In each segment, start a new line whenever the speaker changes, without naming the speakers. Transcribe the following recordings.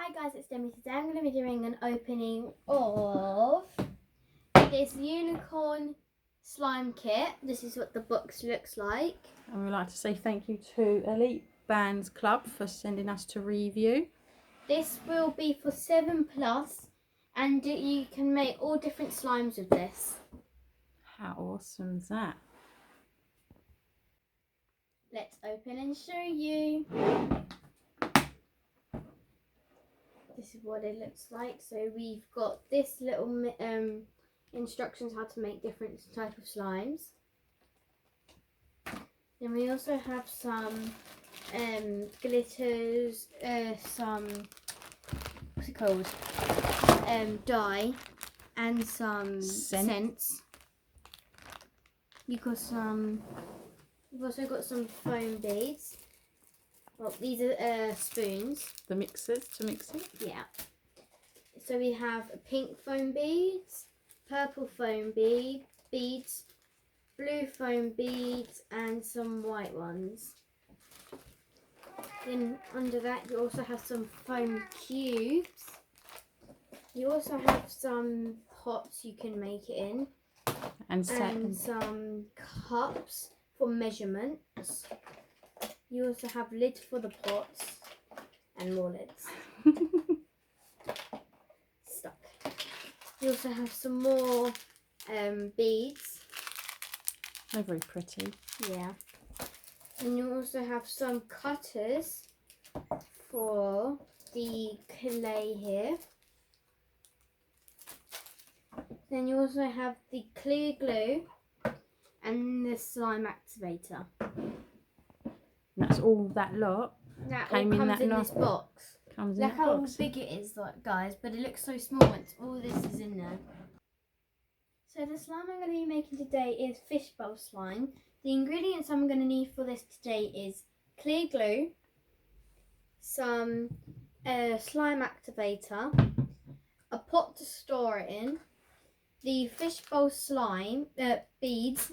Hi guys, it's Demi. Today I'm going to be doing an opening of this unicorn slime kit. This is what the box looks like.
And we'd like to say thank you to Elite Brands Club for sending us to review.
This will be for 7+, and you can make all different slimes with this.
How awesome is that?
Let's open and show you. This is what it looks like. So we've got this little instructions how to make different type of slimes. Then we also have some glitters, some what's it called? Dye, and some scents. We've also got some foam beads. Well, these are spoons.
The mixers to mix it?
Yeah. So we have pink foam beads, purple foam beads, blue foam beads, and some white ones. Then under that you also have some foam cubes. You also have some pots you can make it in. And some cups for measurements. You also have lids for the pots and more lids. Stuck. You also have some more beads.
They're very pretty.
Yeah. And you also have some cutters for the clay here. Then you also have the clear glue and the slime activator.
And that's all that lot.
That all comes in this box. Look how big it is, guys, but it looks so small once all this is in there. So the slime I'm going to be making today is fishbowl slime. The ingredients I'm going to need for this today is clear glue, some slime activator, a pot to store it in, the fishbowl slime beads.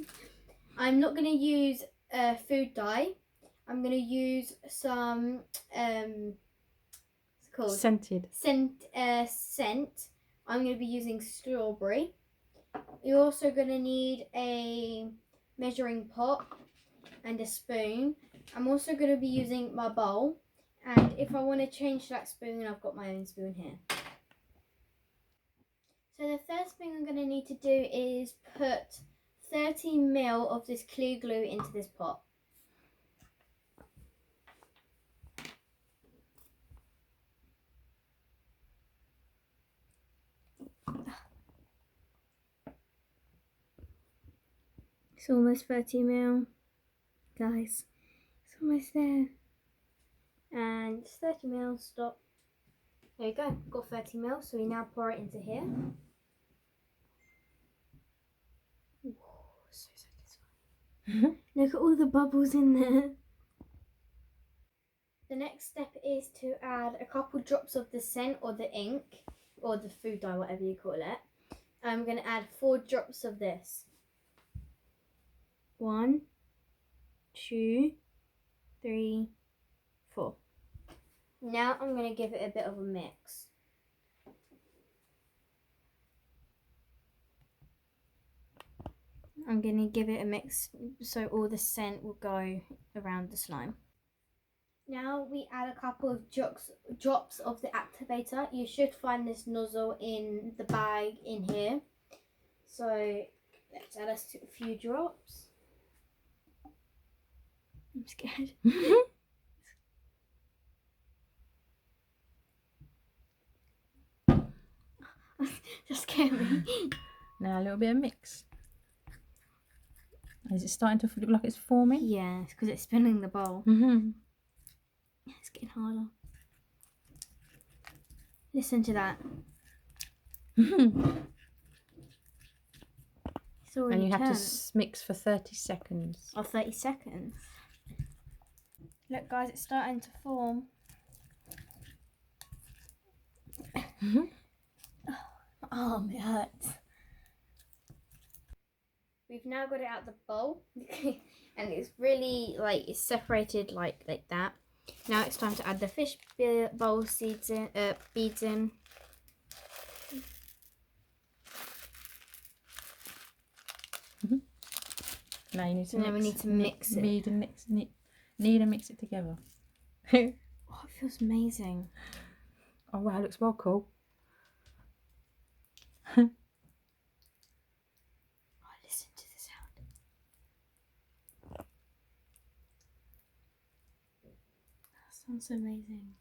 I'm not going to use food dye. I'm going to use some what's it called?
Scented.
Scent. I'm going to be using strawberry. You're also going to need a measuring pot and a spoon. I'm also going to be using my bowl, and if I want to change that spoon, I've got my own spoon here. So the first thing I'm going to need to do is put 30 ml of this clear glue into this pot. It's almost 30 ml, guys. It's almost there. And it's 30 ml, stop. There you go, got 30 ml, so we now pour it into here. Ooh, so satisfying. Look at all the bubbles in there. The next step is to add a couple drops of the scent or the ink, or the food dye, whatever you call it. I'm going to add 4 drops of this. 1, 2, 3, 4. Now I'm going to give it a bit of a mix. I'm going to give it a mix so all the scent will go around the slime. Now we add a couple of drops of the activator. You should find this nozzle in the bag in here. So let's add a few drops. I'm scared. Just scared me.
Now a little bit of mix. Is it starting to look like it's forming?
Yeah, it's because it's spinning the bowl. It's getting harder. Listen to that. It's already
and you have
turned.
to mix for 30 seconds.
Oh, 30 seconds. Look, guys, it's starting to form. My arm, it hurts. We've now got it out the bowl and it's really it's separated like that. Now it's time to add the fish bowl seeds in, beads in.
Now you need to
we need to mix it.
Need to mix it together.
Oh, it feels amazing.
Oh wow, it looks well cool.
Oh, listen to the sound. That sounds amazing.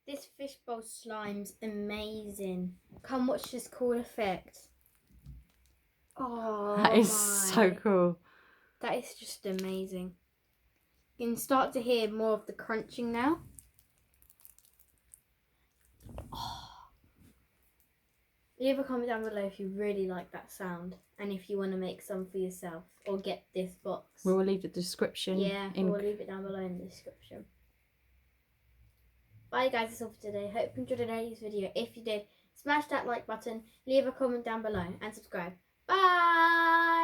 This fishbowl slime's amazing. Come watch this cool effect. Oh,
That is so cool.
That is just amazing. You can start to hear more of the crunching now. Oh. Leave a comment down below if you really like that sound and if you want to make some for yourself or get this box.
We will leave the description.
Yeah, we'll leave it down below in the description. Bye guys, that's all for today. Hope you enjoyed today's video. If you did, smash that like button, leave a comment down below and subscribe. Bye!